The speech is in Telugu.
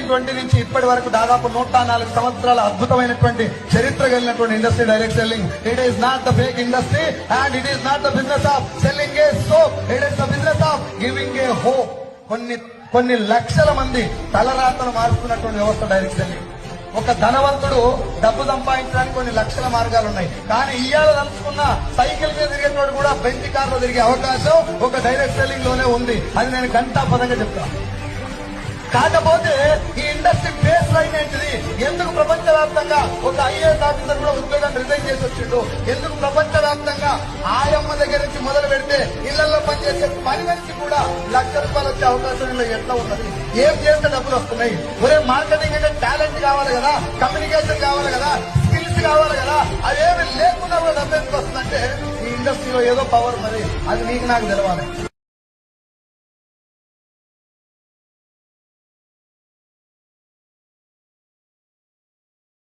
1920 నుంచి ఇప్పటి వరకు దాదాపు 104 సంవత్సరాల అద్భుతమైనటువంటి చరిత్ర కలిగినటువంటి industry direct selling. It is not the fake industry and it is not the business of selling A soap, it is the business of giving a hope. కొన్ని లక్షల మంది తలరాతను మారుస్తున్నటువంటి వ్యవస్థ డైరెక్ట్ సెల్లింగ్. ఒక ధనవంతుడు డబ్బు సంపాదించడానికి కొన్ని లక్షల మార్గాలు ఉన్నాయి, కానీ ఇయ్యాల తలుచుకున్న సైకిల్ మీద తిరిగేటోడు కూడా బెంచ్ కార్లో తిరిగే అవకాశం ఒక డైరెక్ట్ సెల్లింగ్ లోనే ఉంది. అది నేను ఘంటాపదంగా చెప్తాను. కాకపోతే ఈ ఇండస్ట్రీ బేస్ లైన్ ఏంటిది? ఎందుకు ప్రపంచవ్యాప్తంగా ఒక ఐఏఎస్ ఆఫీసర్ కూడా ఉద్యోగాన్ని రిజైన్ చేసి వచ్చిండు? ఎందుకు ప్రపంచవ్యాప్తంగా ఆయమ్మ దగ్గర నుంచి మొదలు పెడితే ఇళ్లలో పనిచేసే పని మనిషి కూడా ₹1,00,000 వచ్చే అవకాశం ఎట్లా ఉన్నది? ఏం చేస్తే డబ్బులు వస్తున్నాయి? ఒరే మార్కెటింగ్ అంటే టాలెంట్ కావాలి కదా, కమ్యూనికేషన్ కావాలి కదా, స్కిల్స్ కావాలి కదా. అదేమి లేకుండా కూడా డబ్బు ఎందుకు వస్తుందంటే ఈ ఇండస్ట్రీలో ఏదో పవర్ మరి, అది నీకు నాకు తెలవాలి.